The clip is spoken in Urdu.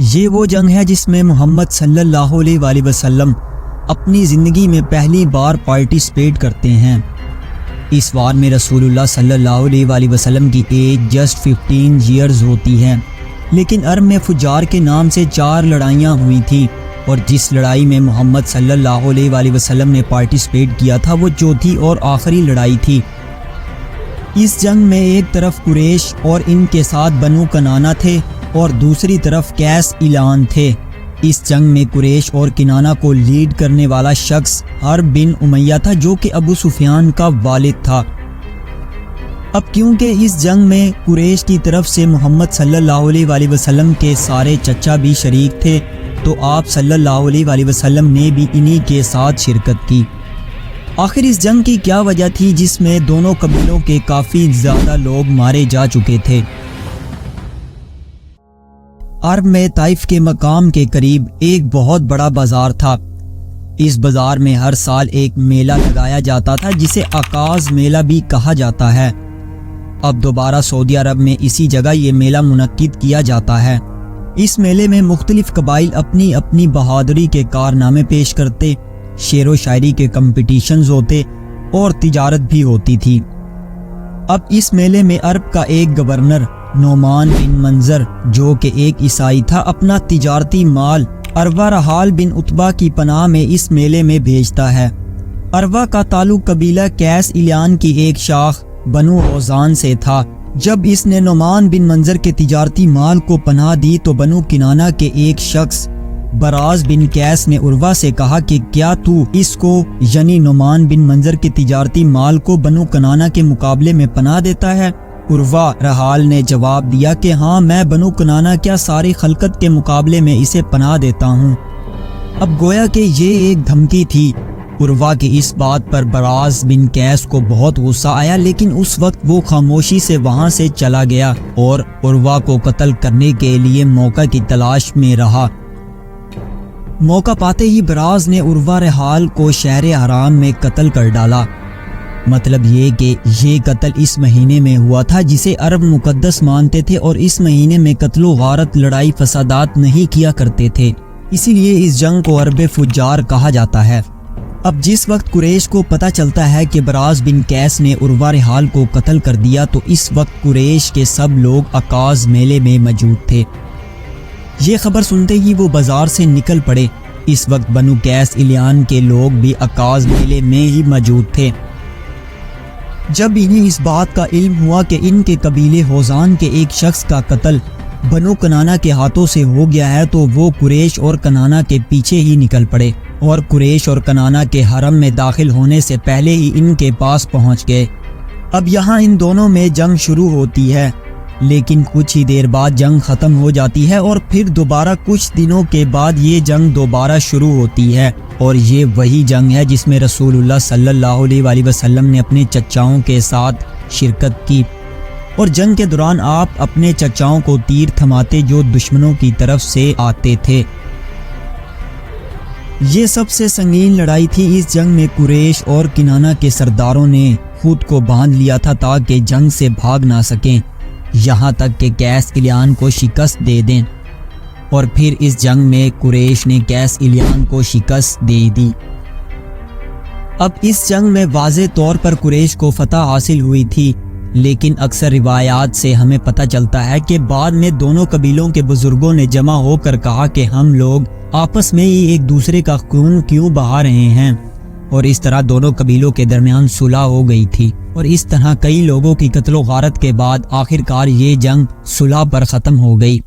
یہ وہ جنگ ہے جس میں محمد صلی اللہ علیہ وآلہ وسلم اپنی زندگی میں پہلی بار پارٹیسپیٹ کرتے ہیں۔ اس وار میں رسول اللہ صلی اللہ علیہ وآلہ وسلم کی ایج جسٹ 15 ایئرز ہوتی ہے، لیکن عرب میں فجار کے نام سے 4 لڑائیاں ہوئی تھیں، اور جس لڑائی میں محمد صلی اللہ علیہ وآلہ وسلم نے پارٹیسپیٹ کیا تھا وہ چوتھی اور آخری لڑائی تھی۔ اس جنگ میں ایک طرف قریش اور ان کے ساتھ بنو کنانہ تھے اور دوسری طرف قیس اعلان تھے۔ اس جنگ میں قریش اور کنانہ کو لیڈ کرنے والا شخص حرب بن امیہ تھا، جو کہ ابو سفیان کا والد تھا۔ اب کیونکہ اس جنگ میں قریش کی طرف سے محمد صلی اللہ علیہ وآلہ وسلم کے سارے چچا بھی شریک تھے، تو آپ صلی اللہ علیہ وآلہ وسلم نے بھی انہی کے ساتھ شرکت کی۔ آخر اس جنگ کی کیا وجہ تھی جس میں دونوں قبیلوں کے کافی زیادہ لوگ مارے جا چکے تھے؟ عرب میں طائف کے مقام کے قریب ایک بہت بڑا بازار تھا۔ اس بازار میں ہر سال ایک میلہ لگایا جاتا تھا جسے عکاظ میلہ بھی کہا جاتا ہے۔ اب دوبارہ سعودی عرب میں اسی جگہ یہ میلہ منعقد کیا جاتا ہے۔ اس میلے میں مختلف قبائل اپنی اپنی بہادری کے کارنامے پیش کرتے، شعر و شاعری کے کمپٹیشنز ہوتے اور تجارت بھی ہوتی تھی۔ اب اس میلے میں عرب کا ایک گورنر نعمان بن منظر، جو کہ ایک عیسائی تھا، اپنا تجارتی مال عروہ رحال بن عتبہ کی پناہ میں اس میلے میں بھیجتا ہے۔ عروہ کا تعلق قبیلہ قیس اعلان کی ایک شاخ بنو اوزان سے تھا۔ جب اس نے نعمان بن منظر کے تجارتی مال کو پناہ دی تو بنو کنانہ کے ایک شخص براز بن قیس نے عروہ سے کہا کہ کیا تو اس کو یعنی نعمان بن منظر کے تجارتی مال کو بنو کنانہ کے مقابلے میں پناہ دیتا ہے؟ عروہ رحال نے جواب دیا کہ ہاں، میں بنو کنانہ کیا ساری خلقت کے مقابلے میں اسے پناہ دیتا ہوں۔ اب گویا کہ یہ ایک دھمکی تھی۔ عروہ کی اس بات پر براز بن قیس کو بہت غصہ آیا، لیکن اس وقت وہ خاموشی سے وہاں سے چلا گیا اور عروہ کو قتل کرنے کے لیے موقع کی تلاش میں رہا۔ موقع پاتے ہی براز نے عروہ رحال کو شہر حرام میں قتل کر ڈالا۔ مطلب یہ کہ یہ قتل اس مہینے میں ہوا تھا جسے عرب مقدس مانتے تھے، اور اس مہینے میں قتل و غارت، لڑائی فسادات نہیں کیا کرتے تھے، اسی لیے اس جنگ کو عرب فجار کہا جاتا ہے۔ اب جس وقت قریش کو پتہ چلتا ہے کہ براز بن قیس نے عروہ رحال کو قتل کر دیا تو اس وقت قریش کے سب لوگ عکاظ میلے میں موجود تھے۔ یہ خبر سنتے ہی وہ بازار سے نکل پڑے۔ اس وقت بنو قیس اعلان کے لوگ بھی عکاظ میلے میں ہی موجود تھے۔ جب انہیں اس بات کا علم ہوا کہ ان کے قبیلے ہوزان کے ایک شخص کا قتل بنو کنانہ کے ہاتھوں سے ہو گیا ہے تو وہ قریش اور کنانہ کے پیچھے ہی نکل پڑے، اور قریش اور کنانہ کے حرم میں داخل ہونے سے پہلے ہی ان کے پاس پہنچ گئے۔ اب یہاں ان دونوں میں جنگ شروع ہوتی ہے، لیکن کچھ ہی دیر بعد جنگ ختم ہو جاتی ہے، اور پھر دوبارہ کچھ دنوں کے بعد یہ جنگ دوبارہ شروع ہوتی ہے، اور یہ وہی جنگ ہے جس میں رسول اللہ صلی اللہ علیہ وآلہ وسلم نے اپنے چچاؤں کے ساتھ شرکت کی، اور جنگ کے دوران آپ اپنے چچاؤں کو تیر تھماتے جو دشمنوں کی طرف سے آتے تھے۔ یہ سب سے سنگین لڑائی تھی۔ اس جنگ میں قریش اور کنانہ کے سرداروں نے خود کو باندھ لیا تھا تاکہ جنگ سے بھاگ نہ سکیں، یہاں تک کہ قیس اعلان کو شکست دے دیں، اور پھر اس جنگ میں قریش نے قیس اعلان کو شکست دے دی۔ اب اس جنگ میں واضح طور پر قریش کو فتح حاصل ہوئی تھی، لیکن اکثر روایات سے ہمیں پتہ چلتا ہے کہ بعد میں دونوں قبیلوں کے بزرگوں نے جمع ہو کر کہا کہ ہم لوگ آپس میں ہی ایک دوسرے کا خون کیوں بہا رہے ہیں، اور اس طرح دونوں قبیلوں کے درمیان صلح ہو گئی تھی، اور اس طرح کئی لوگوں کی قتل و غارت کے بعد آخر کار یہ جنگ صلح پر ختم ہو گئی۔